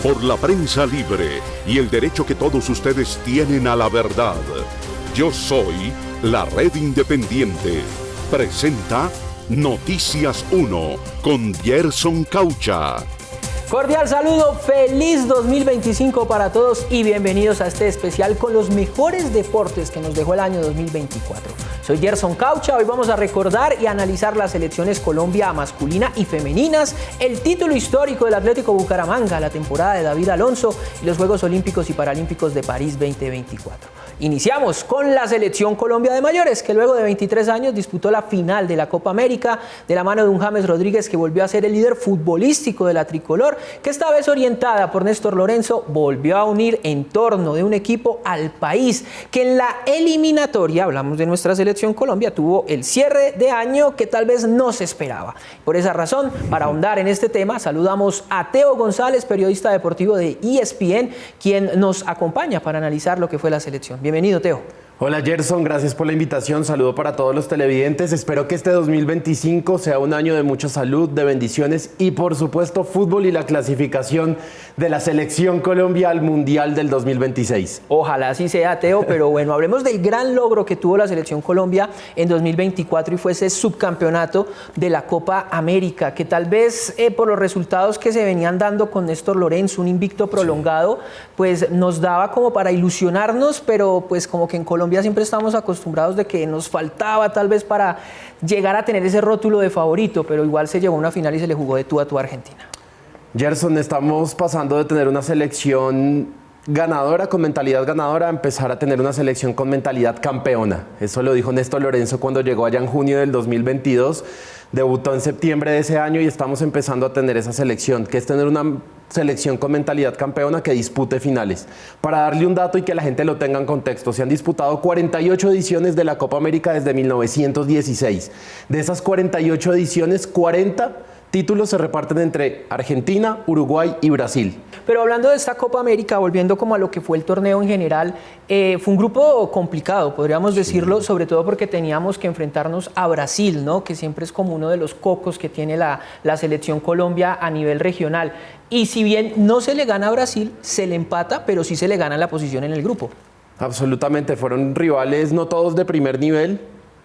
por la prensa libre y el derecho que todos ustedes tienen a la verdad. Yo soy la Red Independiente. Presenta Noticias 1 con Gerson Caucha. Cordial saludo, feliz 2025 para todos y bienvenidos a este especial con los mejores deportes que nos dejó el año 2024. Soy Gerson Caucha, hoy vamos a recordar y analizar las selecciones Colombia masculina y femeninas, el título histórico del Atlético Bucaramanga, la temporada de David Alonso y los Juegos Olímpicos y Paralímpicos de París 2024. Iniciamos con la selección Colombia de mayores, que luego de 23 años disputó la final de la Copa América de la mano de un James Rodríguez que volvió a ser el líder futbolístico de la tricolor, que esta vez orientada por Néstor Lorenzo volvió a unir en torno de un equipo al país, que en la eliminatoria, hablamos de nuestra selección Colombia, tuvo el cierre de año que tal vez no se esperaba. Por esa razón, para ahondar en este tema, saludamos a Teo González, periodista deportivo de ESPN, quien nos acompaña para analizar lo que fue la selección. Bienvenido, Teo. Hola Gerson, gracias por la invitación, saludo para todos los televidentes, espero que este 2025 sea un año de mucha salud, de bendiciones y por supuesto fútbol y la clasificación de la selección Colombia al Mundial del 2026. Ojalá así sea, Teo, pero bueno, hablemos del gran logro que tuvo la selección Colombia en 2024 y fue ese subcampeonato de la Copa América, que tal vez por los resultados que se venían dando con Néstor Lorenzo, un invicto prolongado, pues nos daba como para ilusionarnos, pero pues como que en Colombia siempre estamos acostumbrados de que nos faltaba tal vez para llegar a tener ese rótulo de favorito, pero igual se llevó a una final y se le jugó de tú a tú a Argentina. Gerson, estamos pasando de tener una selección ganadora, con mentalidad ganadora, a empezar a tener una selección con mentalidad campeona. Eso lo dijo Néstor Lorenzo cuando llegó allá en junio del 2022. Debutó en septiembre de ese año y estamos empezando a tener esa selección, que es tener una selección con mentalidad campeona que dispute finales. Para darle un dato y que la gente lo tenga en contexto, se han disputado 48 ediciones de la Copa América desde 1916. De esas 48 ediciones, 40 títulos se reparten entre Argentina, Uruguay y Brasil. Pero hablando de esta Copa América, volviendo como a lo que fue el torneo en general, fue un grupo complicado, podríamos decirlo, sobre todo porque teníamos que enfrentarnos a Brasil, ¿no? Que siempre es como uno de los cocos que tiene la selección Colombia a nivel regional. Y si bien no se le gana a Brasil, se le empata, pero sí se le gana la posición en el grupo. Absolutamente, fueron rivales, no todos de primer nivel,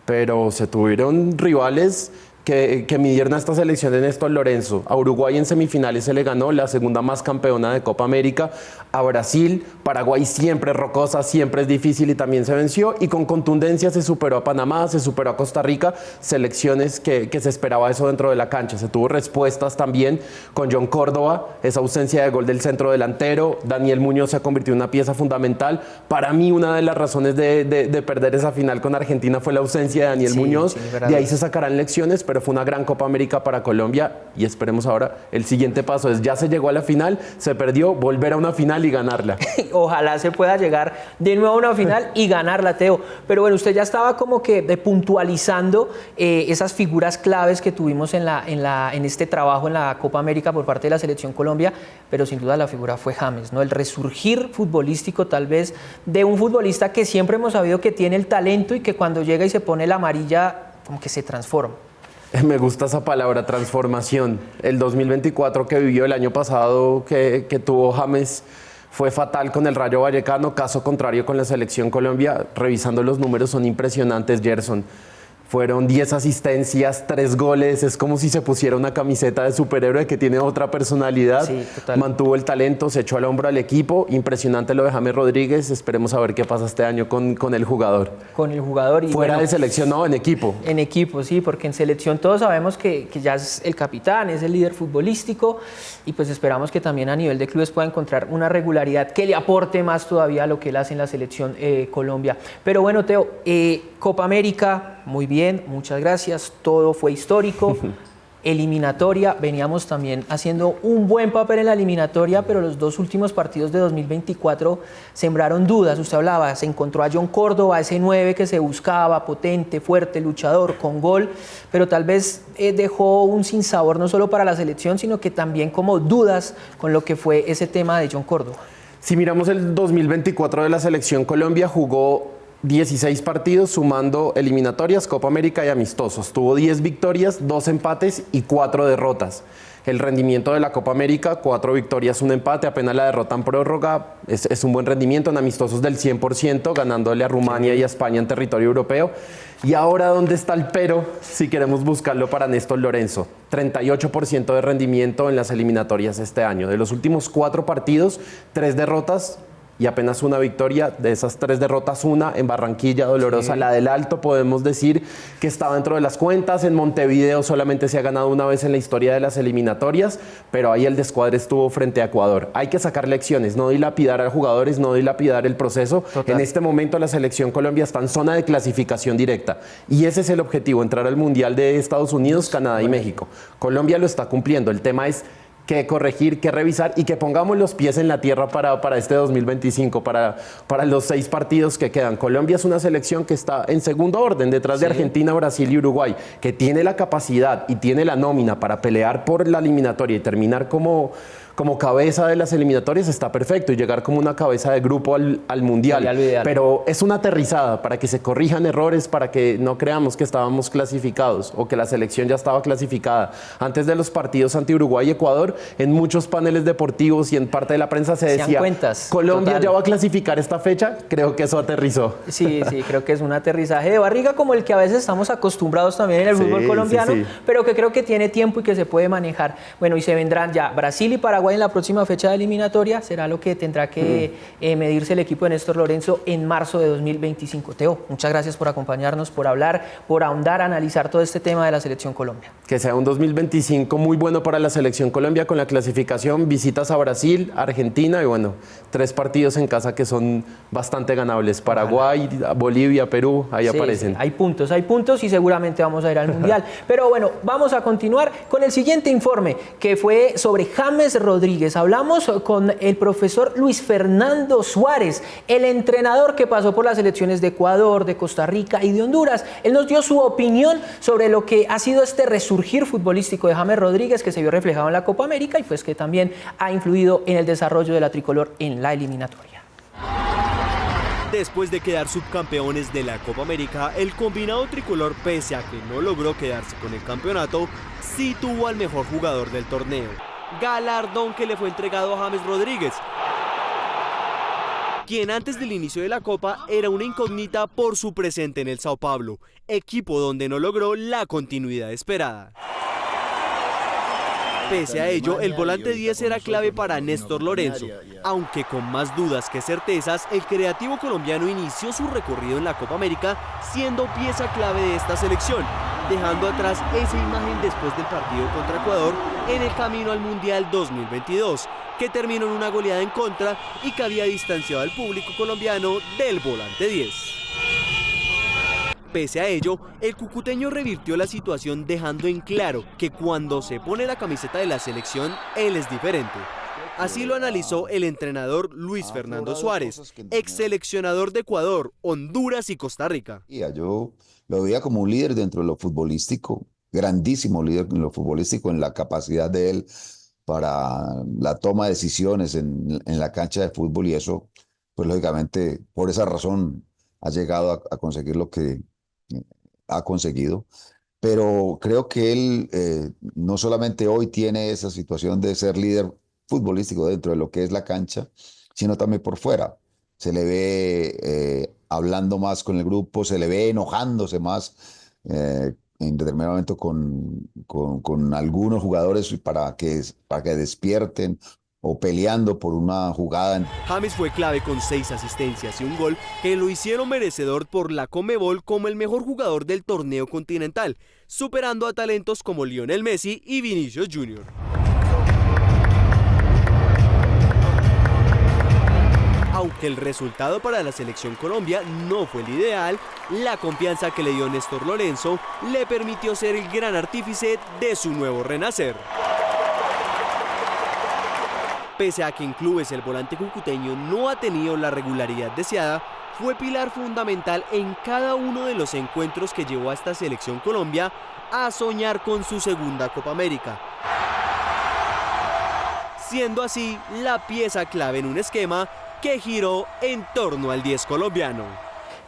pero se tuvieron rivales que midieron a esta selección de Néstor Lorenzo. A Uruguay en semifinales se le ganó, la segunda más campeona de Copa América. A Brasil, Paraguay siempre es rocosa, siempre es difícil y también se venció. Y con contundencia se superó a Panamá, se superó a Costa Rica, selecciones que se esperaba eso dentro de la cancha. Se tuvo respuestas también con John Córdoba, esa ausencia de gol del centro delantero. Daniel Muñoz se ha convertido en una pieza fundamental. Para mí, una de las razones de perder esa final con Argentina fue la ausencia de Daniel Muñoz. De ahí se sacarán lecciones, pero fue una gran Copa América para Colombia y esperemos ahora el siguiente paso es, ya se llegó a la final, se perdió, volver a una final y ganarla. Ojalá se pueda llegar de nuevo a una final y ganarla, Teo. Pero bueno, usted ya estaba como que puntualizando esas figuras claves que tuvimos en este trabajo en la Copa América por parte de la selección Colombia, pero sin duda la figura fue James, ¿no? El resurgir futbolístico tal vez de un futbolista que siempre hemos sabido que tiene el talento y que cuando llega y se pone la amarilla como que se transforma. Me gusta esa palabra, transformación. El 2024 que vivió el año pasado, que tuvo James, fue fatal con el Rayo Vallecano, caso contrario con la selección Colombia. Revisando los números son impresionantes, Gerson. Fueron 10 asistencias, 3 goles, es como si se pusiera una camiseta de superhéroe que tiene otra personalidad. Sí, total. Mantuvo el talento, se echó al hombro al equipo. Impresionante lo de James Rodríguez, esperemos a ver qué pasa este año con el jugador. Con el jugador. Y fuera bueno, de selección, no, en equipo. En equipo, sí, porque en selección todos sabemos que ya es el capitán, es el líder futbolístico y pues esperamos que también a nivel de clubes pueda encontrar una regularidad que le aporte más todavía a lo que él hace en la selección Colombia. Pero bueno, Teo, Copa América, muy bien, muchas gracias, todo fue histórico. Eliminatoria, veníamos también haciendo un buen papel en la eliminatoria, pero los dos últimos partidos de 2024 sembraron dudas. Usted hablaba, se encontró a John Córdoba, ese 9 que se buscaba, potente, fuerte, luchador, con gol, pero tal vez dejó un sinsabor no solo para la selección, sino que también como dudas con lo que fue ese tema de John Córdoba. Si miramos el 2024 de la selección Colombia, jugó 16 partidos sumando eliminatorias, Copa América y amistosos. Tuvo 10 victorias, 2 empates y 4 derrotas. el rendimiento de la Copa América, 4 victorias, 1 empate, apenas la derrota en prórroga, es un buen rendimiento, en amistosos del 100%, ganándole a Rumania y a España en territorio europeo. Y ahora, ¿dónde está el pero? Si queremos buscarlo para Néstor Lorenzo. 38% de rendimiento en las eliminatorias este año. De los últimos 4 partidos, 3 derrotas y apenas 1 victoria. De esas 3 derrotas, 1 en Barranquilla, dolorosa. Sí. La del Alto podemos decir que está dentro de las cuentas. En Montevideo solamente se ha ganado 1 vez en la historia de las eliminatorias, pero ahí el descuadre estuvo frente a Ecuador. Hay que sacar lecciones, no dilapidar a jugadores, no dilapidar el proceso. Total. En este momento la selección Colombia está en zona de clasificación directa y ese es el objetivo, entrar al Mundial de Estados Unidos, Canadá y México. Colombia lo está cumpliendo, el tema es que corregir, que revisar y que pongamos los pies en la tierra para este 2025, para los 6 partidos que quedan. Colombia es una selección que está en segundo orden, detrás de Argentina, Brasil y Uruguay, que tiene la capacidad y tiene la nómina para pelear por la eliminatoria y terminar como cabeza de las eliminatorias. Está perfecto, y llegar como una cabeza de grupo al Mundial. Pero es una aterrizada para que se corrijan errores, para que no creamos que estábamos clasificados o que la selección ya estaba clasificada. Antes de los partidos ante Uruguay y Ecuador, en muchos paneles deportivos y en parte de la prensa se decía, Colombia ya va a clasificar esta fecha. Creo que eso aterrizó. Sí, creo que es un aterrizaje de barriga como el que a veces estamos acostumbrados también en el fútbol colombiano, pero que creo que tiene tiempo y que se puede manejar. Bueno, y se vendrán ya Brasil y Paraguay en la próxima fecha de eliminatoria, será lo que tendrá que medirse el equipo de Néstor Lorenzo en marzo de 2025. Teo, muchas gracias por acompañarnos, por hablar, por ahondar, analizar todo este tema de la selección Colombia. Que sea un 2025 muy bueno para la selección Colombia, con la clasificación, visitas a Brasil, Argentina y bueno, 3 partidos en casa que son bastante ganables. Paraguay, Bolivia, Perú, ahí aparecen. Hay puntos y seguramente vamos a ir al Mundial. Pero bueno, vamos a continuar con el siguiente informe, que fue sobre James Rodríguez. Hablamos con el profesor Luis Fernando Suárez, el entrenador que pasó por las selecciones de Ecuador, de Costa Rica y de Honduras. Él nos dio su opinión sobre lo que ha sido este resurgir futbolístico de James Rodríguez, que se vio reflejado en la Copa América y pues que también ha influido en el desarrollo de la tricolor en la eliminatoria. Después de quedar subcampeones de la Copa América, el combinado tricolor, pese a que no logró quedarse con el campeonato, sí tuvo al mejor jugador del torneo, galardón que le fue entregado a James Rodríguez, quien antes del inicio de la Copa era una incógnita por su presente en el Sao Paulo, equipo donde no logró la continuidad esperada. Pese a ello, el volante 10 era clave para Néstor Lorenzo, aunque con más dudas que certezas, el creativo colombiano inició su recorrido en la Copa América siendo pieza clave de esta selección, dejando atrás esa imagen después del partido contra Ecuador en el camino al Mundial 2022, que terminó en una goleada en contra y que había distanciado al público colombiano del volante 10. Pese a ello, el cucuteño revirtió la situación dejando en claro que cuando se pone la camiseta de la selección, él es diferente. Así lo analizó el entrenador Luis Fernando Suárez, ex seleccionador de Ecuador, Honduras y Costa Rica. Yo lo veía como un líder dentro de lo futbolístico, grandísimo líder en lo futbolístico, en la capacidad de él para la toma de decisiones en la cancha de fútbol, y eso, pues lógicamente, por esa razón ha llegado a conseguir lo que ha conseguido. Pero creo que él no solamente hoy tiene esa situación de ser líder futbolístico dentro de lo que es la cancha, sino también por fuera. Se le ve hablando más con el grupo, se le ve enojándose más en determinado momento con algunos jugadores para que despierten, o peleando por una jugada. James fue clave con 6 asistencias y un gol que lo hicieron merecedor por la Conmebol como el mejor jugador del torneo continental, superando a talentos como Lionel Messi y Vinicius Jr. Aunque el resultado para la selección Colombia no fue el ideal, la confianza que le dio Néstor Lorenzo le permitió ser el gran artífice de su nuevo renacer. Pese a que en clubes el volante cucuteño no ha tenido la regularidad deseada, fue pilar fundamental en cada uno de los encuentros que llevó a esta selección Colombia a soñar con su segunda Copa América, siendo así la pieza clave en un esquema que giró en torno al 10 colombiano.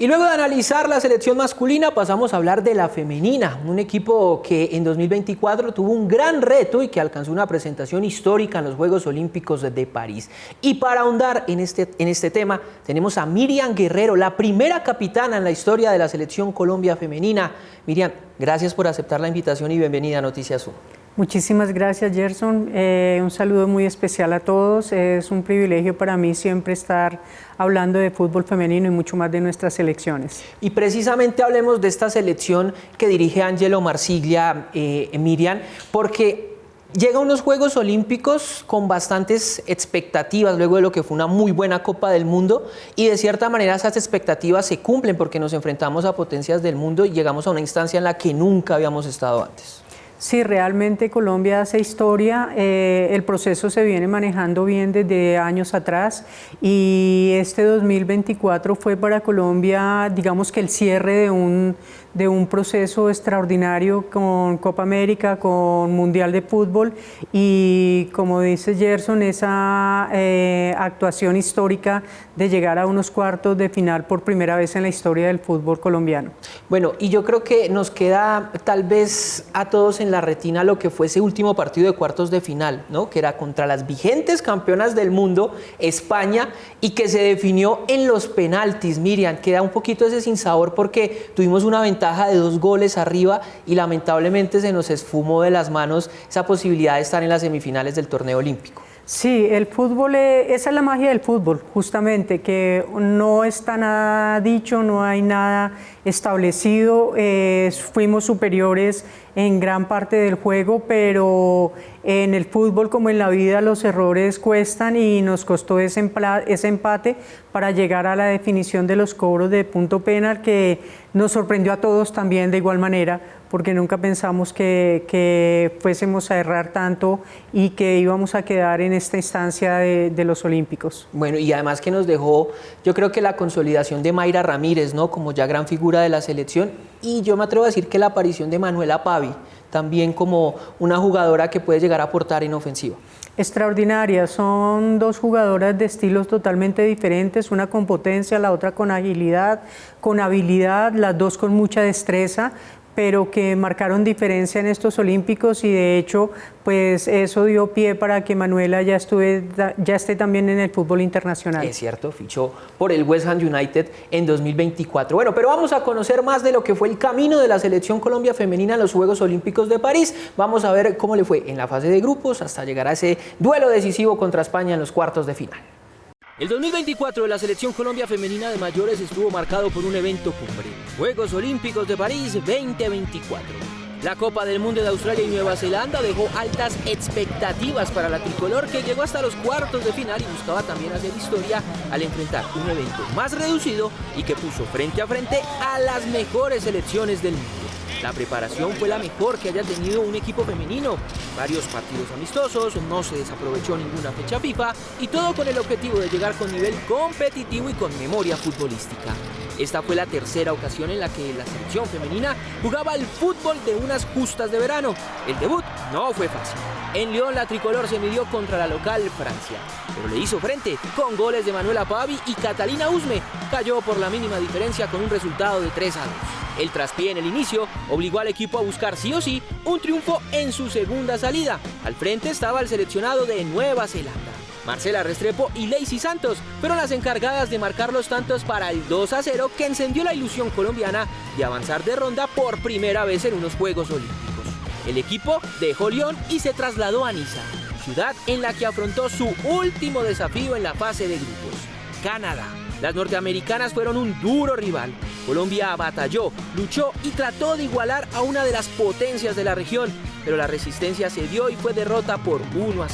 Y luego de analizar la selección masculina, pasamos a hablar de la femenina, un equipo que en 2024 tuvo un gran reto y que alcanzó una presentación histórica en los Juegos Olímpicos de París. Y para ahondar en este tema, tenemos a Miriam Guerrero, la primera capitana en la historia de la selección Colombia femenina. Miriam, gracias por aceptar la invitación y bienvenida a Noticias 1. Muchísimas gracias, Gerson. Un saludo muy especial a todos. Es un privilegio para mí siempre estar hablando de fútbol femenino y mucho más de nuestras selecciones. Y precisamente hablemos de esta selección que dirige Angelo Marsiglia, Miriam, porque llega a unos Juegos Olímpicos con bastantes expectativas luego de lo que fue una muy buena Copa del Mundo, y de cierta manera esas expectativas se cumplen porque nos enfrentamos a potencias del mundo y llegamos a una instancia en la que nunca habíamos estado antes. Sí, realmente Colombia hace historia, el proceso se viene manejando bien desde años atrás y este 2024 fue para Colombia, digamos que el cierre de un proceso extraordinario con Copa América, con Mundial de Fútbol y, como dice Gerson, esa actuación histórica de llegar a unos cuartos de final por primera vez en la historia del fútbol colombiano. Bueno, y yo creo que nos queda tal vez a todos en la retina lo que fue ese último partido de cuartos de final, ¿no? Que era contra las vigentes campeonas del mundo, España, y que se definió en los penaltis. Miriam, queda un poquito ese sinsabor porque tuvimos una ventaja de 2 goles arriba y lamentablemente se nos esfumó de las manos esa posibilidad de estar en las semifinales del torneo olímpico. Sí, el fútbol, esa es la magia del fútbol, justamente, que no está nada dicho, no hay nada establecido, fuimos superiores en gran parte del juego, pero en el fútbol como en la vida los errores cuestan y nos costó ese empate para llegar a la definición de los cobros de punto penal, que nos sorprendió a todos también de igual manera, porque nunca pensamos que fuésemos a errar tanto y que íbamos a quedar en esta instancia de los Olímpicos. Bueno, y además que nos dejó, yo creo que la consolidación de Mayra Ramírez, ¿no? Como ya gran figura de la selección, y yo me atrevo a decir que la aparición de Manuela Pavi, también como una jugadora que puede llegar a aportar en ofensiva. Extraordinaria, son 2 jugadoras de estilos totalmente diferentes, una con potencia, la otra con agilidad, con habilidad, las 2 con mucha destreza, pero que marcaron diferencia en estos Olímpicos y de hecho pues eso dio pie para que Manuela ya esté también en el fútbol internacional. Es cierto, fichó por el West Ham United en 2024. Bueno, pero vamos a conocer más de lo que fue el camino de la selección Colombia femenina en los Juegos Olímpicos de París. Vamos a ver cómo le fue en la fase de grupos hasta llegar a ese duelo decisivo contra España en los cuartos de final. El 2024 de la selección Colombia femenina de mayores estuvo marcado por un evento cumbre, Juegos Olímpicos de París 2024. La Copa del Mundo de Australia y Nueva Zelanda dejó altas expectativas para la tricolor, que llegó hasta los cuartos de final y buscaba también hacer historia al enfrentar un evento más reducido y que puso frente a frente a las mejores selecciones del mundo. La preparación fue la mejor que haya tenido un equipo femenino. Varios partidos amistosos, no se desaprovechó ninguna fecha FIFA y todo con el objetivo de llegar con nivel competitivo y con memoria futbolística. Esta fue la tercera ocasión en la que la selección femenina jugaba el fútbol de unas justas de verano. El debut no fue fácil. En Lyon la tricolor se midió contra la local Francia, pero le hizo frente con goles de Manuela Pavi y Catalina Usme. Cayó por la mínima diferencia con un resultado de 3-2. El traspié en el inicio obligó al equipo a buscar sí o sí un triunfo en su segunda salida. Al frente estaba el seleccionado de Nueva Zelanda. Marcela Restrepo y Lacey Santos fueron las encargadas de marcar los tantos para el 2-0 que encendió la ilusión colombiana de avanzar de ronda por primera vez en unos Juegos Olímpicos. El equipo dejó Lyon y se trasladó a Niza, ciudad en la que afrontó su último desafío en la fase de grupos, Canadá. Las norteamericanas fueron un duro rival. Colombia batalló, luchó y trató de igualar a una de las potencias de la región, pero la resistencia cedió y fue derrota por 1-0.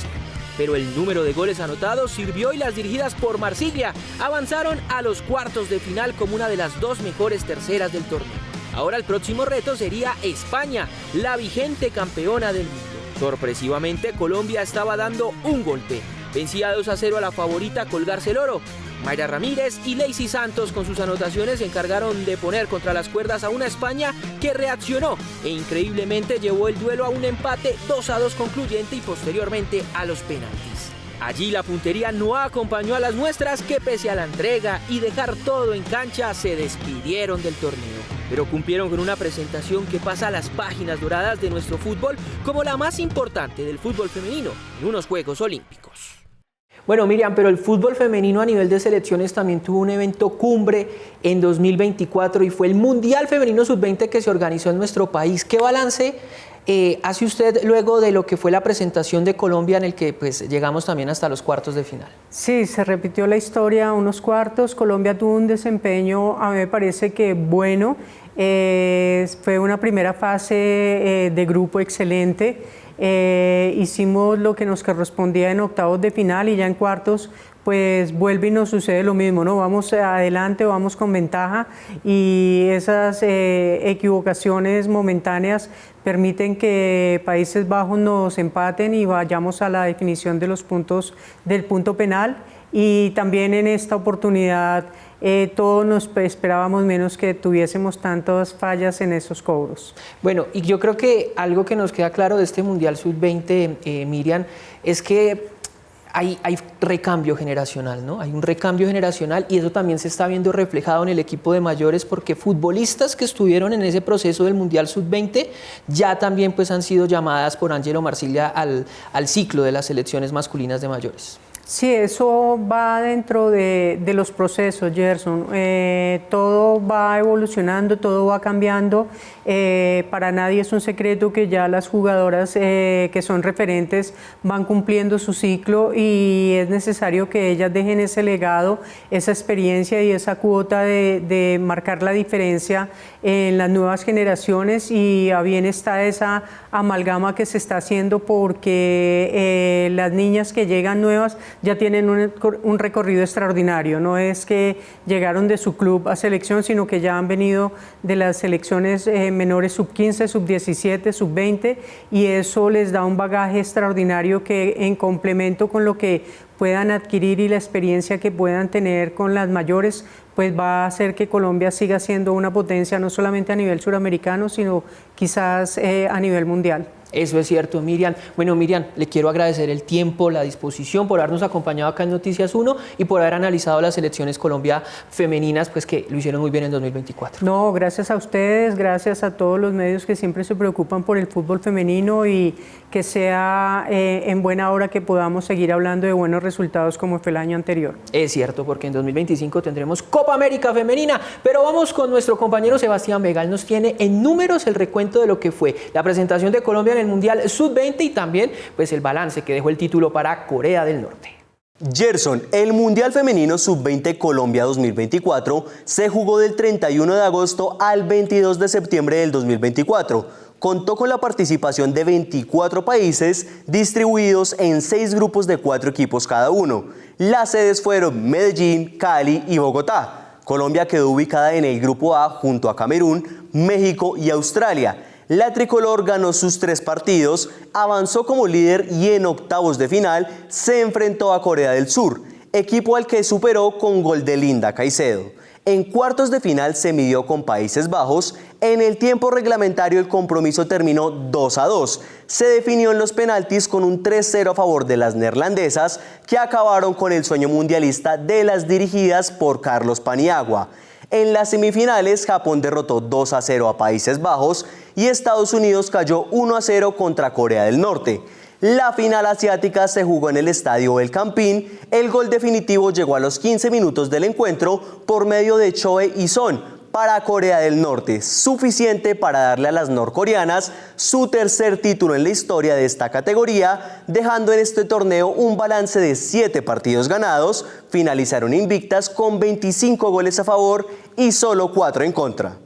Pero el número de goles anotados sirvió y las dirigidas por Marsiglia avanzaron a los cuartos de final como una de las 2 mejores terceras del torneo. Ahora el próximo reto sería España, la vigente campeona del mundo. Sorpresivamente, Colombia estaba dando un golpe. Vencía 2-0 a la favorita colgarse el oro. Mayra Ramírez y Lacey Santos con sus anotaciones se encargaron de poner contra las cuerdas a una España que reaccionó e increíblemente llevó el duelo a un empate 2-2 concluyente y posteriormente a los penaltis. Allí la puntería no acompañó a las nuestras que pese a la entrega y dejar todo en cancha se despidieron del torneo, pero cumplieron con una presentación que pasa a las páginas doradas de nuestro fútbol como la más importante del fútbol femenino en unos Juegos Olímpicos. Bueno, Miriam, pero el fútbol femenino a nivel de selecciones también tuvo un evento cumbre en 2024 y fue el Mundial Femenino Sub-20 que se organizó en nuestro país. ¿Qué balance hace usted luego de lo que fue la presentación de Colombia en el que pues, llegamos también hasta los cuartos de final? Sí, se repitió la historia, unos cuartos. Colombia tuvo un desempeño, a mí me parece que bueno. Fue una primera fase de grupo excelente. Hicimos lo que nos correspondía en octavos de final y ya en cuartos pues vuelve y nos sucede lo mismo, ¿no? Vamos adelante, vamos con ventaja y esas equivocaciones momentáneas permiten que Países Bajos nos empaten y vayamos a la definición de los puntos del punto penal. Y también en esta oportunidad todos nos esperábamos menos que tuviésemos tantas fallas en esos cobros. Bueno, y yo creo que algo que nos queda claro de este Mundial Sub-20, Miriam, es que hay recambio generacional, ¿no? Hay un recambio generacional y eso también se está viendo reflejado en el equipo de mayores porque futbolistas que estuvieron en ese proceso del Mundial Sub-20 ya también pues han sido llamadas por Angelo Marsiglia al ciclo de las selecciones masculinas de mayores. Sí, eso va dentro de los procesos, Gerson. Todo va evolucionando, todo va cambiando. Para nadie es un secreto que ya las jugadoras que son referentes van cumpliendo su ciclo y es necesario que ellas dejen ese legado, esa experiencia y esa cuota de marcar la diferencia en las nuevas generaciones y a bien está esa amalgama que se está haciendo porque las niñas que llegan nuevas ya tienen un recorrido extraordinario, no es que llegaron de su club a selección, sino que ya han venido de las selecciones menores sub-15, sub-17, sub-20 y eso les da un bagaje extraordinario que en complemento con lo que puedan adquirir y la experiencia que puedan tener con las mayores, pues va a hacer que Colombia siga siendo una potencia no solamente a nivel suramericano, sino quizás a nivel mundial. Eso es cierto, Miriam. Bueno, Miriam, le quiero agradecer el tiempo, la disposición, por habernos acompañado acá en Noticias 1 y por haber analizado las selecciones Colombia femeninas, pues que lo hicieron muy bien en 2024. No, gracias a ustedes, gracias a todos los medios que siempre se preocupan por el fútbol femenino y que sea en buena hora que podamos seguir hablando de buenos resultados como fue el año anterior. Es cierto, porque en 2025 tendremos Copa América Femenina, pero vamos con nuestro compañero Sebastián Vega. Él nos tiene en números el recuento de lo que fue la presentación de Colombia en el Mundial Sub-20 y también pues el balance que dejó el título para Corea del Norte. Gerson, el Mundial Femenino Sub-20 Colombia 2024 se jugó del 31 de agosto al 22 de septiembre del 2024. Contó con la participación de 24 países distribuidos en 6 grupos de 4 equipos cada uno. Las sedes fueron Medellín, Cali y Bogotá. Colombia quedó ubicada en el grupo A junto a Camerún, México y Australia. La tricolor ganó sus 3 partidos, avanzó como líder y en octavos de final se enfrentó a Corea del Sur, equipo al que superó con gol de Linda Caicedo. En cuartos de final se midió con Países Bajos. En el tiempo reglamentario el compromiso terminó 2-2. Se definió en los penaltis con un 3-0 a favor de las neerlandesas, que acabaron con el sueño mundialista de las dirigidas por Carlos Paniagua. En las semifinales, Japón derrotó 2-0 a Países Bajos y Estados Unidos cayó 1-0 contra Corea del Norte. La final asiática se jugó en el estadio El Campín. El gol definitivo llegó a los 15 minutos del encuentro por medio de Choe Il-son para Corea del Norte, suficiente para darle a las norcoreanas su tercer título en la historia de esta categoría, dejando en este torneo un balance de 7 partidos ganados. Finalizaron invictas con 25 goles a favor y solo 4 en contra.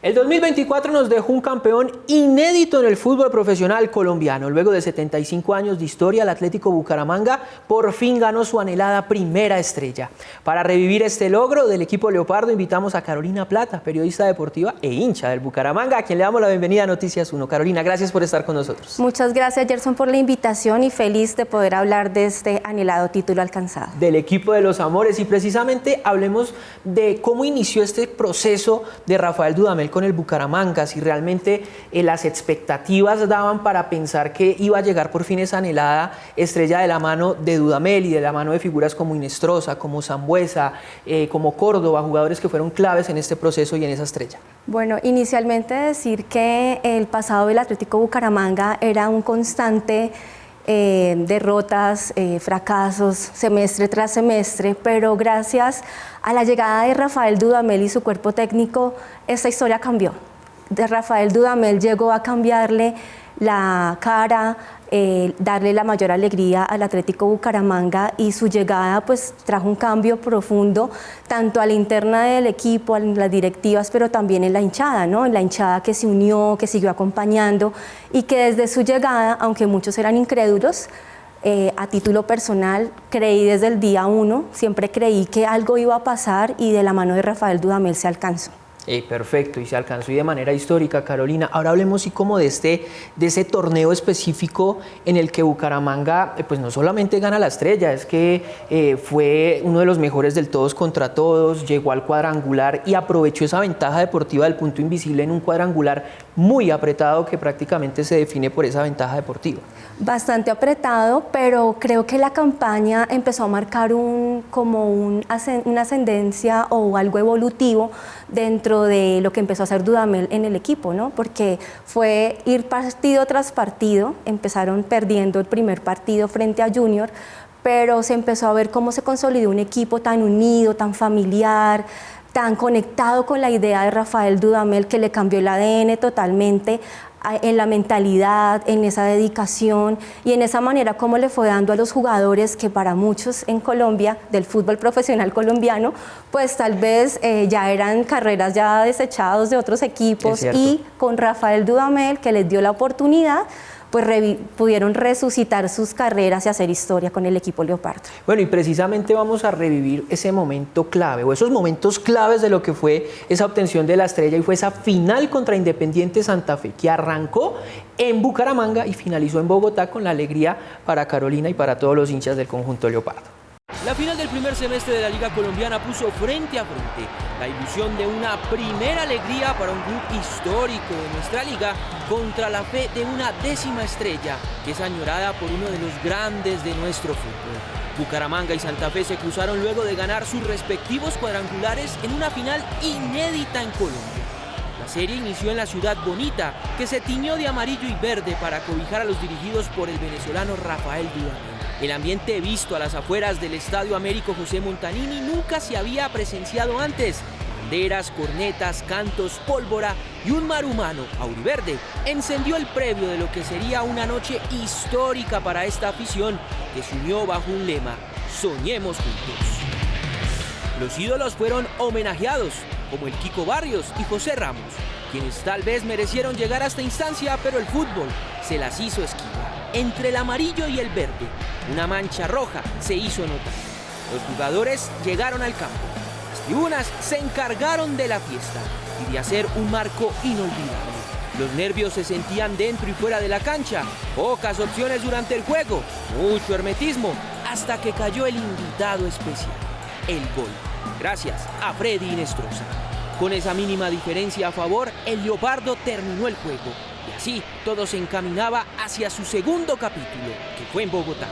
El 2024 nos dejó un campeón inédito en el fútbol profesional colombiano. Luego de 75 años de historia, el Atlético Bucaramanga por fin ganó su anhelada primera estrella. Para revivir este logro del equipo Leopardo, invitamos a Carolina Plata, periodista deportiva e hincha del Bucaramanga, a quien le damos la bienvenida a Noticias 1. Carolina, gracias por estar con nosotros. Muchas gracias, Gerson, por la invitación y feliz de poder hablar de este anhelado título alcanzado. Del equipo de los amores y precisamente hablemos de cómo inició este proceso de Rafael Dudamel Dudamel con el Bucaramanga, si realmente las expectativas daban para pensar que iba a llegar por fin esa anhelada estrella de la mano de Dudamel y de la mano de figuras como Inestrosa, como Sambuesa, como Córdoba, jugadores que fueron claves en este proceso y en esa estrella. Bueno, inicialmente decir que el pasado del Atlético Bucaramanga era un constante derrotas, fracasos, semestre tras semestre, pero gracias a la llegada de Rafael Dudamel y su cuerpo técnico, esta historia cambió. Rafael Dudamel llegó a cambiarle la cara, darle la mayor alegría al Atlético Bucaramanga, y su llegada pues trajo un cambio profundo tanto a la interna del equipo, en las directivas, pero también en la hinchada, ¿no? En la hinchada que se unió, que siguió acompañando, y que desde su llegada, aunque muchos eran incrédulos, a título personal creí desde el día 1, siempre creí que algo iba a pasar, y de la mano de Rafael Dudamel se alcanzó. Perfecto, y se alcanzó y de manera histórica, Carolina. Ahora hablemos sí como de ese torneo específico en el que Bucaramanga pues no solamente gana la estrella, es que fue uno de los mejores del todos contra todos, llegó al cuadrangular y aprovechó esa ventaja deportiva del punto invisible en un cuadrangular muy apretado que prácticamente se define por esa ventaja deportiva. Bastante apretado, pero creo que la campaña empezó a marcar una ascendencia o algo evolutivo dentro de lo que empezó a hacer Dudamel en el equipo, ¿no? Porque fue ir partido tras partido, empezaron perdiendo el primer partido frente a Junior, pero se empezó a ver cómo se consolidó un equipo tan unido, tan familiar, tan conectado con la idea de Rafael Dudamel, que le cambió el ADN totalmente en la mentalidad, en esa dedicación y en esa manera como le fue dando a los jugadores que para muchos en Colombia, del fútbol profesional colombiano, pues tal vez ya eran carreras ya desechados de otros equipos, y con Rafael Dudamel, que les dio la oportunidad, pues pudieron resucitar sus carreras y hacer historia con el equipo Leopardo. Bueno, y precisamente vamos a revivir ese momento clave, o esos momentos claves de lo que fue esa obtención de la estrella, y fue esa final contra Independiente Santa Fe, que arrancó en Bucaramanga y finalizó en Bogotá, con la alegría para Carolina y para todos los hinchas del conjunto Leopardo. La final del primer semestre de la Liga Colombiana puso frente a frente la ilusión de una primera alegría para un club histórico de nuestra liga contra la fe de una 10ª estrella que es añorada por uno de los grandes de nuestro fútbol. Bucaramanga y Santa Fe se cruzaron luego de ganar sus respectivos cuadrangulares en una final inédita en Colombia. La serie inició en la ciudad bonita, que se tiñó de amarillo y verde para cobijar a los dirigidos por el venezolano Rafael Dudamel. El ambiente visto a las afueras del Estadio Américo José Montanini nunca se había presenciado antes. Banderas, cornetas, cantos, pólvora y un mar humano auriverde encendió el previo de lo que sería una noche histórica para esta afición, que se unió bajo un lema: soñemos juntos. Los ídolos fueron homenajeados, como el Kiko Barrios y José Ramos, quienes tal vez merecieron llegar a esta instancia, pero el fútbol se las hizo esquiva. Entre el amarillo y el verde, una mancha roja se hizo notar. Los jugadores llegaron al campo. Las tribunas se encargaron de la fiesta y de hacer un marco inolvidable. Los nervios se sentían dentro y fuera de la cancha. Pocas opciones durante el juego, mucho hermetismo, hasta que cayó el invitado especial, el gol, gracias a Freddy Inestrosa. Con esa mínima diferencia a favor, el Leopardo terminó el juego. Y así todo se encaminaba hacia su segundo capítulo, que fue en Bogotá.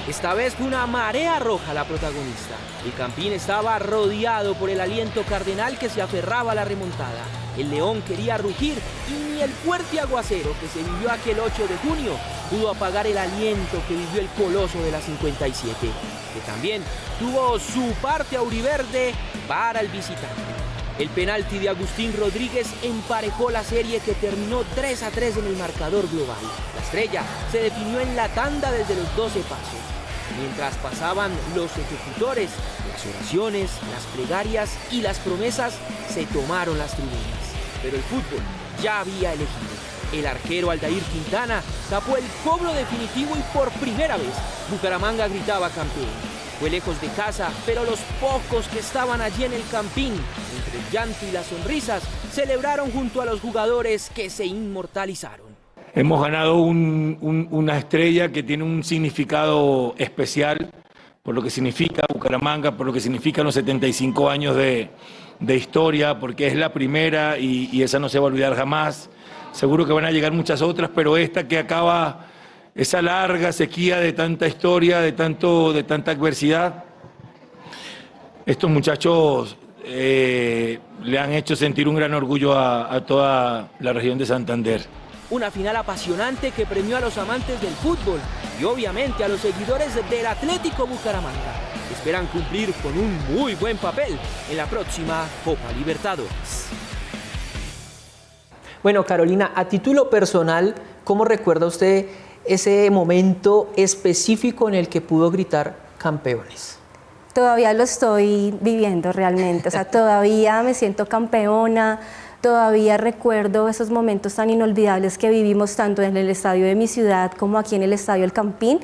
Esta vez fue una marea roja la protagonista. El Campín estaba rodeado por el aliento cardenal que se aferraba a la remontada. El León quería rugir y ni el fuerte aguacero que se vivió aquel 8 de junio pudo apagar el aliento que vivió el Coloso de la 57, que también tuvo su parte auriverde para el visitante. El penalti de Agustín Rodríguez emparejó la serie, que terminó 3-3 en el marcador global. La estrella se definió en la tanda desde los 12 pasos. Mientras pasaban los ejecutores, las oraciones, las plegarias y las promesas se tomaron las tribunas. Pero el fútbol ya había elegido. El arquero Aldair Quintana tapó el cobro definitivo y por primera vez Bucaramanga gritaba campeón. Fue lejos de casa, pero los pocos que estaban allí en el Campín, entre el llanto y las sonrisas, celebraron junto a los jugadores que se inmortalizaron. Hemos ganado una estrella que tiene un significado especial por lo que significa Bucaramanga, por lo que significan los 75 años de historia, porque es la primera y esa no se va a olvidar jamás. Seguro que van a llegar muchas otras, pero esta que acaba esa larga sequía de tanta historia, de tanta adversidad, estos muchachos le han hecho sentir un gran orgullo a toda la región de Santander. Una final apasionante que premió a los amantes del fútbol y obviamente a los seguidores del Atlético Bucaramanga. Esperan cumplir con un muy buen papel en la próxima Copa Libertadores. Bueno, Carolina, a título personal, ¿cómo recuerda usted ese momento específico en el que pudo gritar campeones? Todavía lo estoy viviendo realmente, o sea, todavía me siento campeona, todavía recuerdo esos momentos tan inolvidables que vivimos tanto en el estadio de mi ciudad como aquí en el estadio El Campín,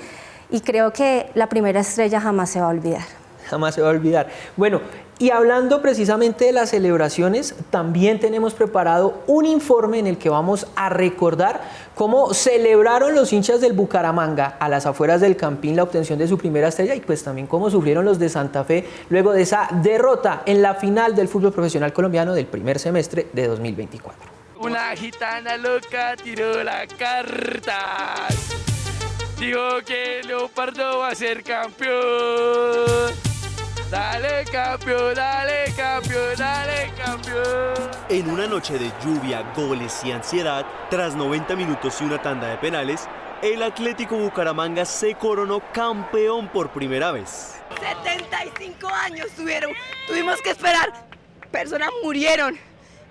y creo que la primera estrella jamás se va a olvidar. Jamás se va a olvidar. Bueno, y hablando precisamente de las celebraciones, también tenemos preparado un informe en el que vamos a recordar cómo celebraron los hinchas del Bucaramanga a las afueras del Campín la obtención de su primera estrella y pues también cómo sufrieron los de Santa Fe luego de esa derrota en la final del fútbol profesional colombiano del primer semestre de 2024. Una gitana loca tiró la carta. Dijo que Leopardo va a ser campeón. Dale campeón, dale campeón, dale campeón. En una noche de lluvia, goles y ansiedad, tras 90 minutos y una tanda de penales, el Atlético Bucaramanga se coronó campeón por primera vez. 75 años tuvimos que esperar. Personas murieron,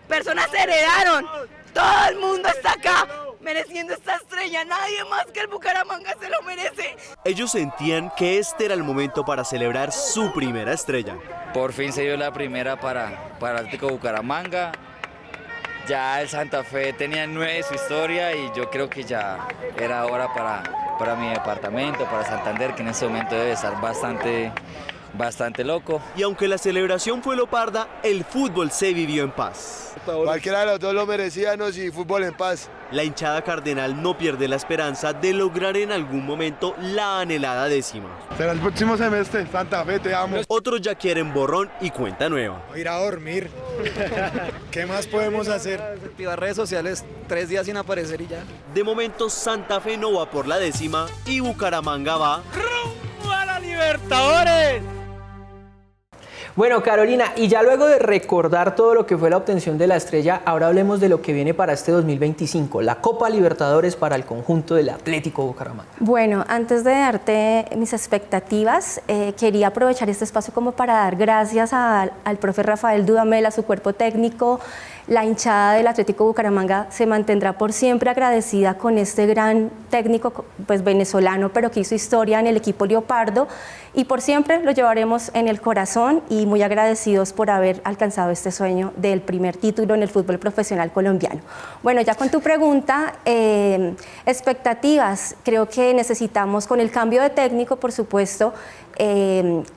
personas heredaron. Todo el mundo está acá mereciendo esta estrella. Nadie más que el Bucaramanga se lo merece. Ellos sentían que este era el momento para celebrar su primera estrella. Por fin se dio la primera para Atlético Bucaramanga. Ya el Santa Fe tenía 9 de su historia y yo creo que ya era hora para mi departamento, para Santander, que en este momento debe estar bastante loco. Y aunque la celebración fue leoparda, el fútbol se vivió en paz. Cualquiera de los dos lo merecíamos y fútbol en paz. La hinchada cardenal no pierde la esperanza de lograr en algún momento la anhelada décima. Será el próximo semestre, Santa Fe, te amo. Otros ya quieren borrón y cuenta nueva. Ir a dormir. ¿Qué más podemos hacer? Activar redes sociales 3 días sin aparecer y ya. De momento Santa Fe no va por la décima y Bucaramanga va ¡rumbo a la Libertadores! Bueno, Carolina, y ya luego de recordar todo lo que fue la obtención de la estrella, ahora hablemos de lo que viene para este 2025, la Copa Libertadores para el conjunto del Atlético Bucaramanga. Bueno, antes de darte mis expectativas, quería aprovechar este espacio como para dar gracias al profe Rafael Dudamel, a su cuerpo técnico. La hinchada del Atlético Bucaramanga se mantendrá por siempre agradecida con este gran técnico pues, venezolano, pero que hizo historia en el equipo Leopardo, y por siempre lo llevaremos en el corazón y muy agradecidos por haber alcanzado este sueño del primer título en el fútbol profesional colombiano. Bueno, ya con tu pregunta, expectativas, creo que necesitamos con el cambio de técnico, por supuesto,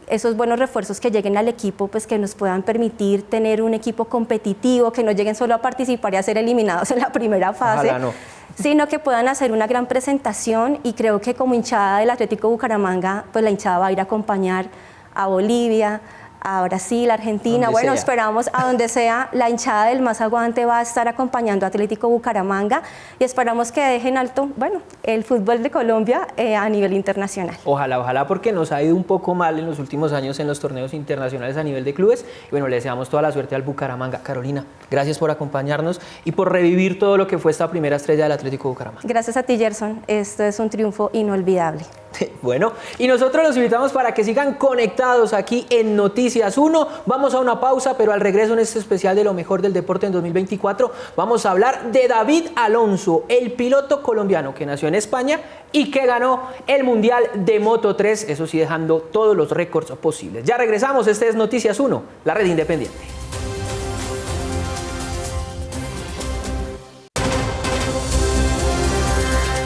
esos buenos refuerzos que lleguen al equipo, pues que nos puedan permitir tener un equipo competitivo, que no lleguen solo a participar y a ser eliminados en la primera fase. Ojalá no. Sino que puedan hacer una gran presentación, y creo que como hinchada del Atlético Bucaramanga, pues la hinchada va a ir a acompañar a Bolivia, a Brasil, Argentina, donde bueno, sea. esperamos a donde sea, la hinchada del más aguante va a estar acompañando a Atlético Bucaramanga y esperamos que dejen alto, bueno, el fútbol de Colombia a nivel internacional. Ojalá, porque nos ha ido un poco mal en los últimos años en los torneos internacionales a nivel de clubes. Y bueno, le deseamos toda la suerte al Bucaramanga. Carolina, gracias por acompañarnos y por revivir todo lo que fue esta primera estrella del Atlético Bucaramanga. Gracias a ti, Gerson. Esto es un triunfo inolvidable. Bueno, y nosotros los invitamos para que sigan conectados aquí en Noticias 1. Vamos a una pausa, pero al regreso en este especial de lo mejor del deporte en 2024 vamos a hablar de David Alonso, el piloto colombiano que nació en España y que ganó el Mundial de Moto 3, eso sí, dejando todos los récords posibles. Ya regresamos, este es Noticias 1, la red independiente.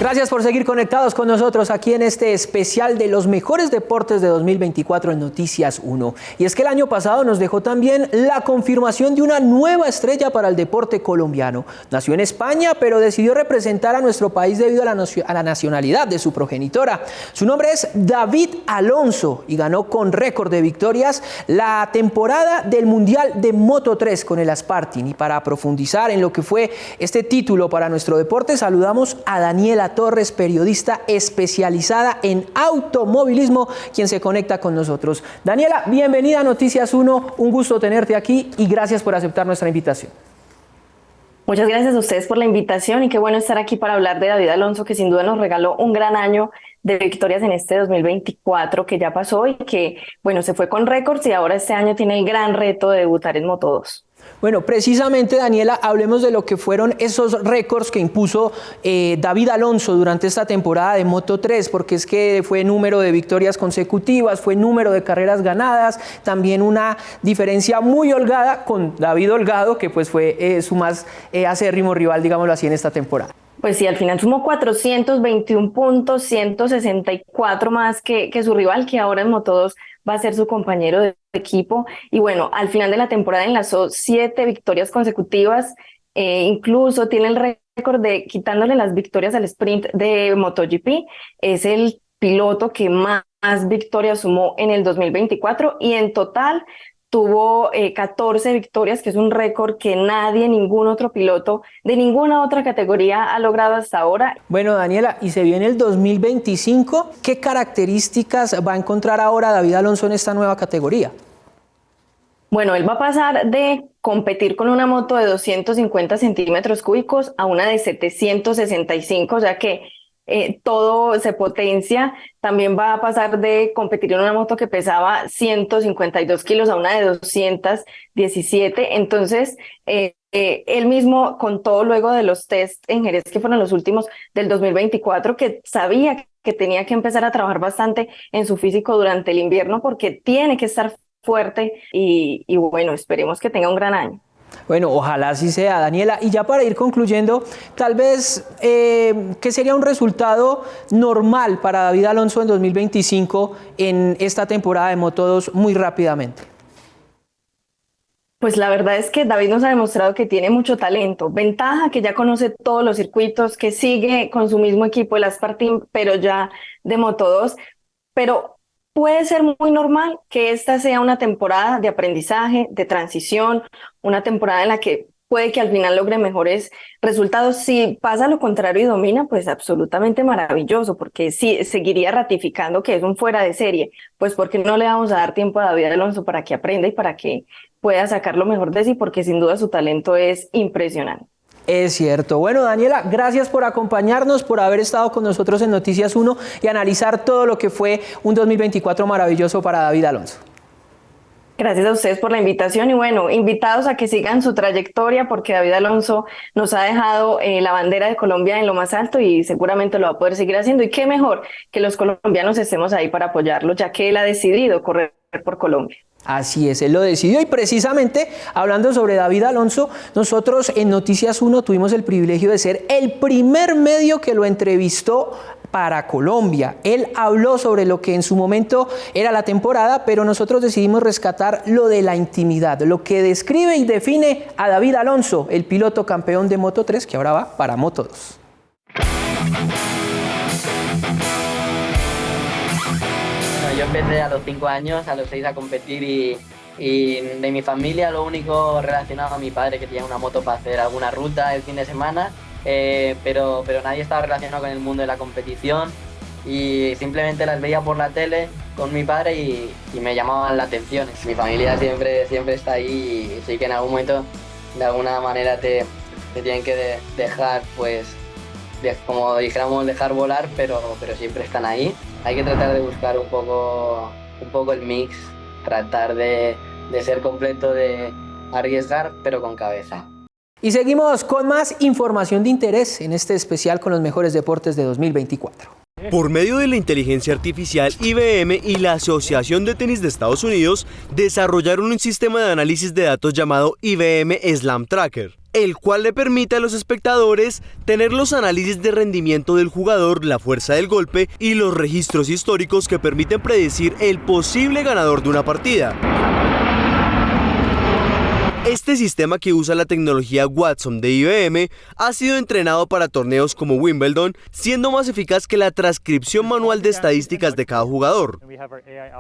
Gracias por seguir conectados con nosotros aquí en este especial de los mejores deportes de 2024 en Noticias 1. Y es que el año pasado nos dejó también la confirmación de una nueva estrella para el deporte colombiano. Nació en España, pero decidió representar a nuestro país debido a la nacionalidad de su progenitora. Su nombre es David Alonso y ganó con récord de victorias la temporada del Mundial de Moto 3 con el Spartan. Y para profundizar en lo que fue este título para nuestro deporte, saludamos a Daniela Torres, periodista especializada en automovilismo, quien se conecta con nosotros. Daniela, bienvenida a Noticias 1, un gusto tenerte aquí y gracias por aceptar nuestra invitación. Muchas gracias a ustedes por la invitación y qué bueno estar aquí para hablar de David Alonso, que sin duda nos regaló un gran año de victorias en este 2024 que ya pasó y que, bueno, se fue con récords y ahora este año tiene el gran reto de debutar en Moto 2. Bueno, precisamente, Daniela, hablemos de lo que fueron esos récords que impuso David Alonso durante esta temporada de Moto 3, porque es que fue número de victorias consecutivas, fue número de carreras ganadas, también una diferencia muy holgada con David Holgado, que pues fue su más acérrimo rival, digámoslo así, en esta temporada. Pues sí, al final sumó 421 puntos, 164 más que su rival, que ahora en Moto 2 va a ser su compañero de equipo. Y bueno, al final de la temporada enlazó 7 victorias consecutivas, incluso tiene el récord de, quitándole las victorias al sprint de MotoGP, es el piloto que más victorias sumó en el 2024 y en total tuvo 14 victorias, que es un récord que ningún otro piloto de ninguna otra categoría ha logrado hasta ahora. Bueno, Daniela, y se viene el 2025. ¿Qué características va a encontrar ahora David Alonso en esta nueva categoría? Bueno, él va a pasar de competir con una moto de 250 centímetros cúbicos a una de 765, o sea que todo se potencia. También va a pasar de competir en una moto que pesaba 152 kilos a una de 217. Entonces, él mismo contó luego de los test en Jerez, que fueron los últimos del 2024, que sabía que tenía que empezar a trabajar bastante en su físico durante el invierno porque tiene que estar fuerte y bueno, esperemos que tenga un gran año. Bueno, ojalá así sea, Daniela. Y ya para ir concluyendo, tal vez, ¿qué sería un resultado normal para David Alonso en 2025 en esta temporada de Moto 2 muy rápidamente? Pues la verdad es que David nos ha demostrado que tiene mucho talento. Ventaja que ya conoce todos los circuitos, que sigue con su mismo equipo, el Spartan, pero ya de Moto 2. Pero puede ser muy normal que esta sea una temporada de aprendizaje, de transición, una temporada en la que puede que al final logre mejores resultados. Si pasa lo contrario y domina, pues absolutamente maravilloso, porque sí, seguiría ratificando que es un fuera de serie. Pues porque no le vamos a dar tiempo a David Alonso para que aprenda y para que pueda sacar lo mejor de sí, porque sin duda su talento es impresionante. Es cierto. Bueno, Daniela, gracias por acompañarnos, por haber estado con nosotros en Noticias 1 y analizar todo lo que fue un 2024 maravilloso para David Alonso. Gracias a ustedes por la invitación y bueno, invitados a que sigan su trayectoria porque David Alonso nos ha dejado la bandera de Colombia en lo más alto y seguramente lo va a poder seguir haciendo. Y qué mejor que los colombianos estemos ahí para apoyarlo, ya que él ha decidido correr por Colombia. Así es, él lo decidió y precisamente hablando sobre David Alonso, nosotros en Noticias 1 tuvimos el privilegio de ser el primer medio que lo entrevistó para Colombia. Él habló sobre lo que en su momento era la temporada, pero nosotros decidimos rescatar lo de la intimidad, lo que describe y define a David Alonso, el piloto campeón de Moto 3 que ahora va para Moto 2. Yo empecé a los 5 años, a los 6 a competir y de mi familia lo único relacionado a mi padre que tenía una moto para hacer alguna ruta el fin de semana, pero nadie estaba relacionado con el mundo de la competición y simplemente las veía por la tele con mi padre y me llamaban la atención. Mi familia siempre está ahí y sí que en algún momento de alguna manera te tienen que dejar, pues, como dijéramos, dejar volar, pero siempre están ahí. Hay que tratar de buscar un poco el mix, tratar de ser completo, de arriesgar, pero con cabeza. Y seguimos con más información de interés en este especial con los mejores deportes de 2024. Por medio de la inteligencia artificial, IBM y la Asociación de Tenis de Estados Unidos desarrollaron un sistema de análisis de datos llamado IBM Slam Tracker. el cual le permite a los espectadores tener los análisis de rendimiento del jugador, la fuerza del golpe y los registros históricos que permiten predecir el posible ganador de una partida. Este sistema, que usa la tecnología Watson de IBM, ha sido entrenado para torneos como Wimbledon, siendo más eficaz que la transcripción manual de estadísticas de cada jugador.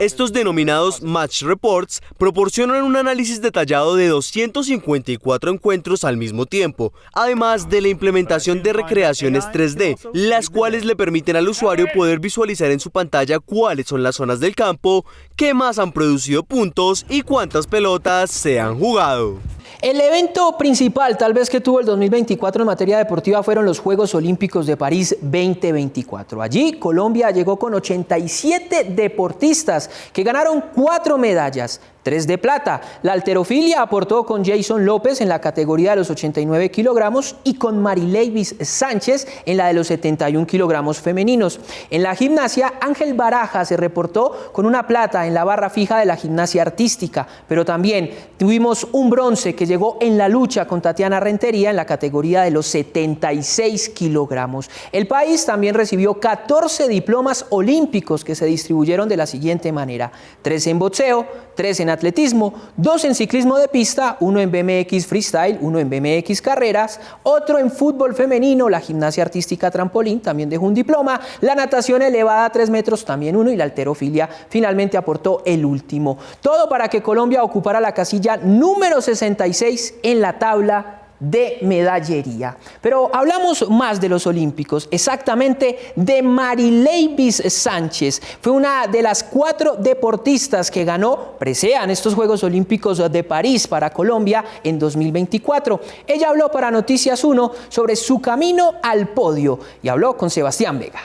Estos denominados Match Reports proporcionan un análisis detallado de 254 encuentros al mismo tiempo, además de la implementación de recreaciones 3D, las cuales le permiten al usuario poder visualizar en su pantalla cuáles son las zonas del campo que más han producido puntos y cuántas pelotas se han jugado. El evento principal, tal vez, que tuvo el 2024 en materia deportiva fueron los Juegos Olímpicos de París 2024. Allí Colombia llegó con 87 deportistas que ganaron 4 medallas. 3 de plata. La halterofilia aportó con Jason López en la categoría de los 89 kilogramos y con Marileivis Sánchez en la de los 71 kilogramos femeninos. En la gimnasia, Ángel Baraja se reportó con una plata en la barra fija de la gimnasia artística, pero también tuvimos un bronce que llegó en la lucha con Tatiana Rentería en la categoría de los 76 kilogramos. El país también recibió 14 diplomas olímpicos que se distribuyeron de la siguiente manera: 3 en boxeo, 3 en atletismo, 2 en ciclismo de pista, 1 en BMX freestyle, 1 en BMX carreras, otro en fútbol femenino, la gimnasia artística trampolín también dejó un diploma, la natación elevada a 3 metros también 1 y la halterofilia finalmente aportó el último. Todo para que Colombia ocupara la casilla número 66 en la tabla de medallería. Pero hablamos más de los olímpicos, exactamente de Marileivis Sánchez. Fue una de las 4 deportistas que ganó presea en estos Juegos Olímpicos de París para Colombia en 2024. Ella habló para Noticias 1 sobre su camino al podio y habló con Sebastián Vega.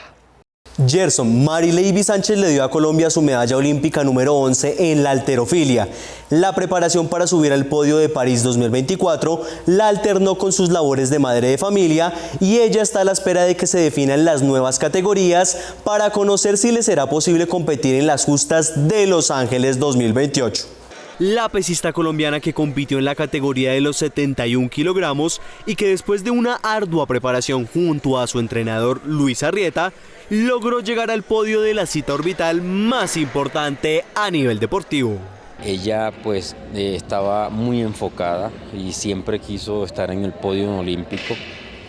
Gerson, Marileivis Sánchez le dio a Colombia su medalla olímpica número 11 en la halterofilia. La preparación para subir al podio de París 2024 la alternó con sus labores de madre de familia y ella está a la espera de que se definan las nuevas categorías para conocer si le será posible competir en las justas de Los Ángeles 2028. La pesista colombiana, que compitió en la categoría de los 71 kilogramos y que después de una ardua preparación junto a su entrenador Luis Arrieta, logró llegar al podio de la cita orbital más importante a nivel deportivo. Ella pues estaba muy enfocada y siempre quiso estar en el podio olímpico.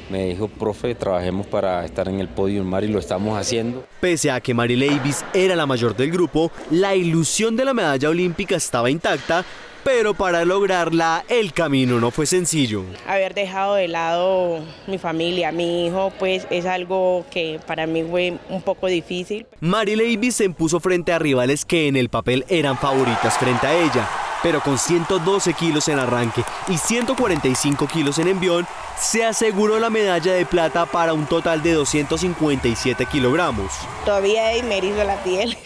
Me dijo: profe, trabajemos para estar en el podio en mar, y lo estamos haciendo. Pese a que Marileivis era la mayor del grupo, la ilusión de la medalla olímpica estaba intacta, pero para lograrla el camino no fue sencillo. Haber dejado de lado mi familia, mi hijo, pues es algo que para mí fue un poco difícil. Marileivis se impuso frente a rivales que en el papel eran favoritas frente a ella, pero con 112 kilos en arranque y 145 kilos en envión, se aseguró la medalla de plata para un total de 257 kilogramos. Todavía me erizo la piel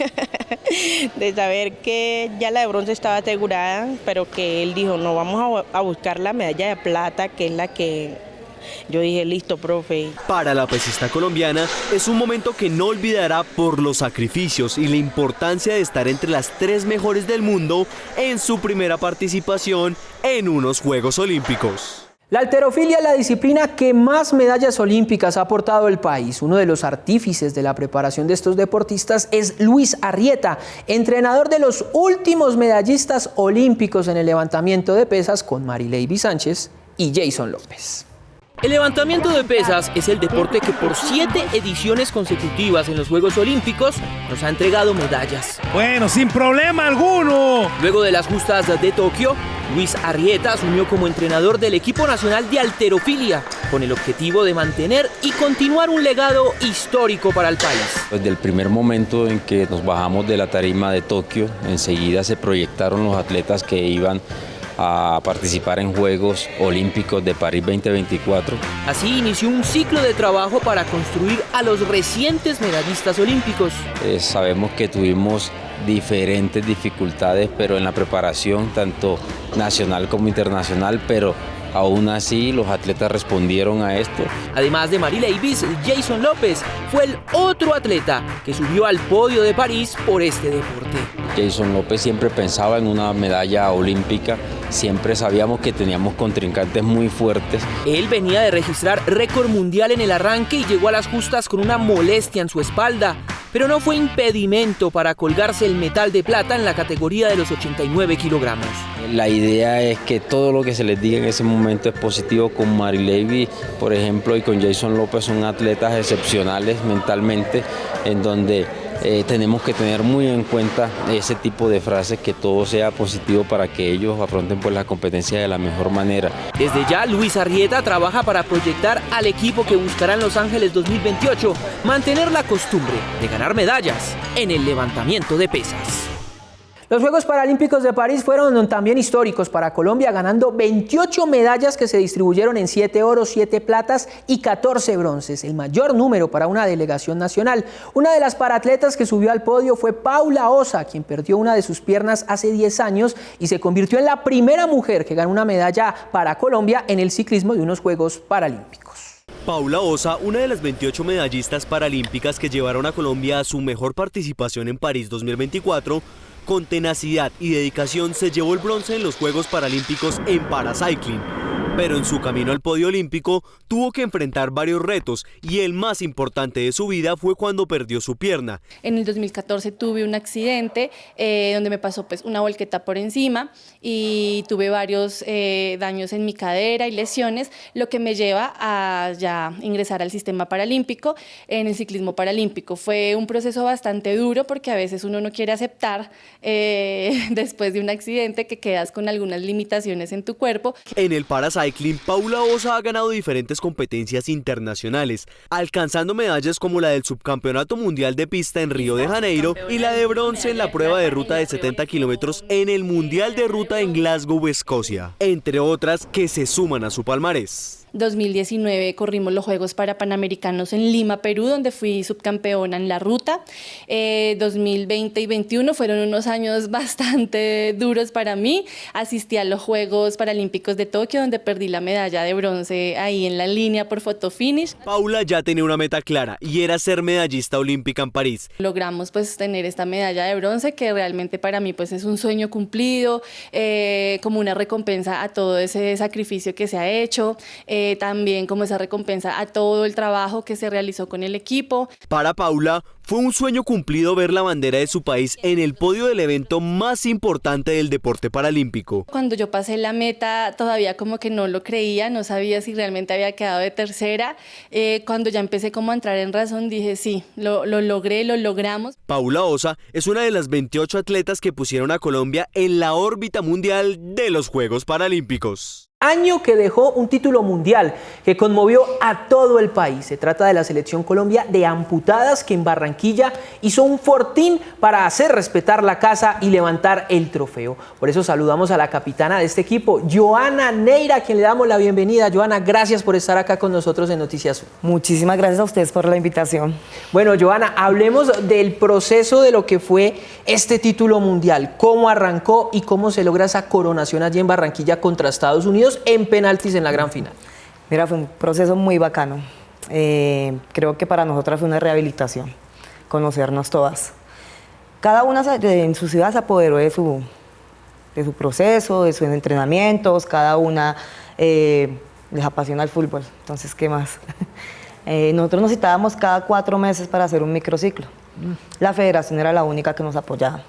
de saber que ya la de bronce estaba asegurada, pero que él dijo: no, vamos a buscar la medalla de plata, que es la que... Yo dije: listo, profe. Para la pesista colombiana es un momento que no olvidará por los sacrificios y la importancia de estar entre las 3 mejores del mundo en su primera participación en unos Juegos Olímpicos. La halterofilia es la disciplina que más medallas olímpicas ha aportado el país. Uno de los artífices de la preparación de estos deportistas es Luis Arrieta, entrenador de los últimos medallistas olímpicos en el levantamiento de pesas con Marileivis Sánchez y Jason López. El levantamiento de pesas es el deporte que por 7 ediciones consecutivas en los Juegos Olímpicos nos ha entregado medallas. Bueno, sin problema alguno. Luego de las justas de Tokio, Luis Arrieta asumió como entrenador del equipo nacional de halterofilia, con el objetivo de mantener y continuar un legado histórico para el país. Desde el primer momento en que nos bajamos de la tarima de Tokio, enseguida se proyectaron los atletas que iban a participar en Juegos Olímpicos de París 2024. Así inició un ciclo de trabajo para construir a los recientes medallistas olímpicos. Sabemos que tuvimos diferentes dificultades, pero en la preparación tanto nacional como internacional, pero Aún así, los atletas respondieron a esto. Además de Mary Leibis, Jason López fue el otro atleta que subió al podio de París por este deporte. Jason López siempre pensaba en una medalla olímpica, siempre sabíamos que teníamos contrincantes muy fuertes. Él venía de registrar récord mundial en el arranque y llegó a las justas con una molestia en su espalda, pero no fue impedimento para colgarse el metal de plata en la categoría de los 89 kilogramos. La idea es que todo lo que se les diga en ese momento es positivo. Con Mary Leibis, por ejemplo, y con Jason López son atletas excepcionales mentalmente, en donde tenemos que tener muy en cuenta ese tipo de frases, que todo sea positivo para que ellos afronten pues la competencia de la mejor manera. Desde ya, Luis Arrieta trabaja para proyectar al equipo que buscará en Los Ángeles 2028 mantener la costumbre de ganar medallas en el levantamiento de pesas. Los Juegos Paralímpicos de París fueron también históricos para Colombia, ganando 28 medallas que se distribuyeron en 7 oros, 7 platas y 14 bronces, el mayor número para una delegación nacional. Una de las paratletas que subió al podio fue Paula Osa, quien perdió una de sus piernas hace 10 años y se convirtió en la primera mujer que ganó una medalla para Colombia en el ciclismo de unos Juegos Paralímpicos. Paula Osa, una de las 28 medallistas paralímpicas que llevaron a Colombia a su mejor participación en París 2024, con tenacidad y dedicación se llevó el bronce en los Juegos Paralímpicos en paracycling. Pero en su camino al podio olímpico tuvo que enfrentar varios retos y el más importante de su vida fue cuando perdió su pierna. En el 2014 tuve un accidente donde me pasó pues una volqueta por encima y tuve varios daños en mi cadera y lesiones, lo que me lleva a ya ingresar al sistema paralímpico en el ciclismo paralímpico. Fue un proceso bastante duro porque a veces uno no quiere aceptar después de un accidente que quedas con algunas limitaciones en tu cuerpo. En el paracycling, Paula Osa ha ganado diferentes competencias internacionales, alcanzando medallas como la del subcampeonato mundial de pista en Río de Janeiro y la de bronce en la prueba de ruta de 70 kilómetros en el Mundial de Ruta en Glasgow, Escocia, entre otras que se suman a su palmarés. 2019 corrimos los Juegos Panamericanos en Lima, Perú, donde fui subcampeona en la ruta. 2020 y 2021 fueron unos años bastante duros para mí. Asistí a los Juegos Paralímpicos de Tokio, donde perdí la medalla de bronce ahí en la línea por fotofinish. Paula ya tenía una meta clara y era ser medallista olímpica en París. Logramos pues tener esta medalla de bronce que realmente para mí pues es un sueño cumplido, como una recompensa a todo ese sacrificio que se ha hecho. También como esa recompensa a todo el trabajo que se realizó con el equipo. Para Paula fue un sueño cumplido ver la bandera de su país en el podio del evento más importante del deporte paralímpico. Cuando yo pasé la meta todavía como que no lo creía, no sabía si realmente había quedado de tercera. Cuando ya empecé como a entrar en razón dije sí, lo logré, lo logramos. Paula Osa es una de las 28 atletas que pusieron a Colombia en la órbita mundial de los Juegos Paralímpicos. Año que dejó un título mundial que conmovió a todo el país. Se trata de la Selección Colombia de amputadas que en Barranquilla hizo un fortín para hacer respetar la casa y levantar el trofeo. Por eso saludamos a la capitana de este equipo, Joana Neira, a quien le damos la bienvenida. Joana, gracias por estar acá con nosotros en Noticias 1. Muchísimas gracias a ustedes por la invitación. Bueno, Joana, hablemos del proceso de lo que fue este título mundial, cómo arrancó y cómo se logra esa coronación allí en Barranquilla contra Estados Unidos en penaltis en la gran final. Mira, fue un proceso muy bacano. Creo que para nosotras fue una rehabilitación, conocernos todas. Cada una en su ciudad se apoderó de su proceso, de sus entrenamientos, cada una les apasiona el fútbol, entonces, ¿qué más? Nosotros nos citábamos cada 4 meses para hacer un microciclo. La federación era la única que nos apoyaba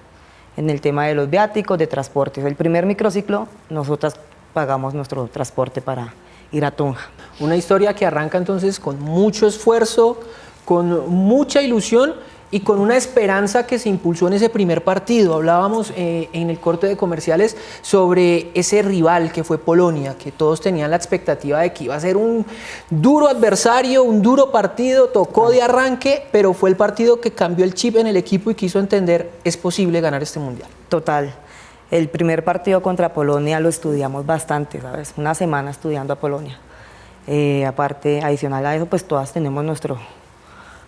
en el tema de los viáticos, de transportes. El primer microciclo, nosotras pagamos nuestro transporte para ir a Tunja. Una historia que arranca entonces con mucho esfuerzo, con mucha ilusión y con una esperanza que se impulsó en ese primer partido. Hablábamos en el corte de comerciales sobre ese rival que fue Polonia, que todos tenían la expectativa de que iba a ser un duro adversario, un duro partido, tocó de arranque, pero fue el partido que cambió el chip en el equipo y quiso entender, es posible ganar este mundial. Total. El primer partido contra Polonia lo estudiamos bastante, ¿sabes? Una semana estudiando a Polonia. Aparte, adicional a eso, pues todas tenemos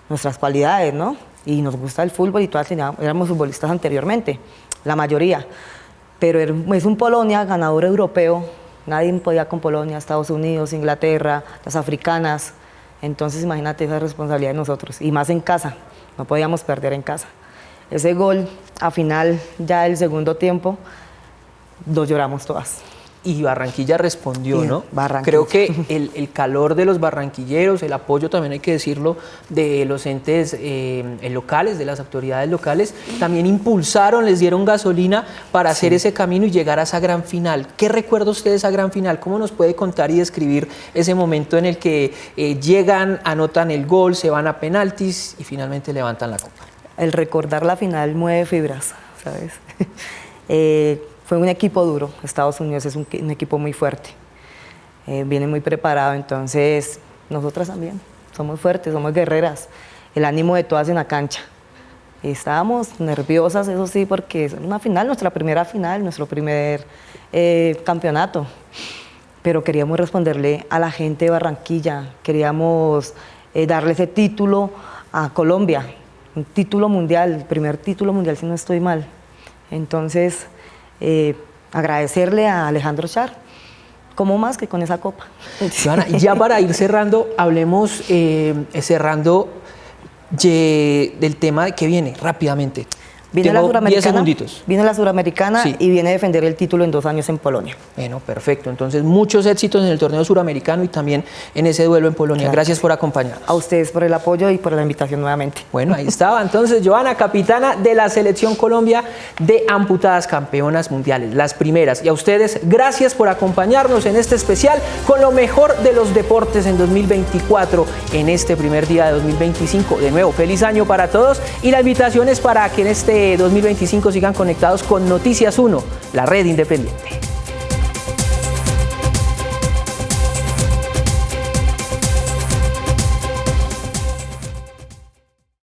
nuestras cualidades, ¿no? Y nos gusta el fútbol y todas éramos futbolistas anteriormente, la mayoría. Pero es un Polonia ganador europeo Nadie podía con Polonia, Estados Unidos, Inglaterra, las africanas. Entonces imagínate esa responsabilidad de nosotros, y más en casa, no podíamos perder en casa. Ese gol a final, ya del segundo tiempo, nos lloramos todas. Y Barranquilla respondió, ¿no? Barranquilla. Creo que el calor de los barranquilleros, el apoyo también hay que decirlo de los entes locales, de las autoridades locales, también impulsaron, les dieron gasolina para hacer ese camino y llegar a esa gran final. ¿Qué recuerda usted de esa gran final? ¿Cómo nos puede contar y describir ese momento en el que llegan, anotan el gol, se van a penaltis y finalmente levantan la copa? El recordar la final mueve fibras, ¿sabes? Fue un equipo duro. Estados Unidos es un equipo muy fuerte, viene muy preparado, entonces nosotras también somos fuertes, somos guerreras, el ánimo de todas en la cancha. Estábamos nerviosas, eso sí, porque es una final, nuestra primera final, nuestro primer campeonato, pero queríamos responderle a la gente de Barranquilla, queríamos darle ese título a Colombia, un título mundial, el primer título mundial si no estoy mal. Entonces, agradecerle a Alejandro Char, como más que con esa copa. Johanna, ya para ir cerrando, hablemos cerrando del tema que viene rápidamente. Viene la Suramericana, 10 segunditos. Viene la Suramericana, sí, y viene a defender el título en 2 años en Polonia. Bueno, perfecto. Entonces, muchos éxitos en el torneo suramericano y también en ese duelo en Polonia. Claro. Gracias por acompañarnos. A ustedes por el apoyo y por la invitación nuevamente. Bueno, ahí estaba entonces Johanna, capitana de la Selección Colombia de amputadas, campeonas mundiales, las primeras. Y a ustedes, gracias por acompañarnos en este especial con lo mejor de los deportes en 2024, en este primer día de 2025. De nuevo, feliz año para todos y la invitación es para que en este 2025 sigan conectados con Noticias 1, la red independiente.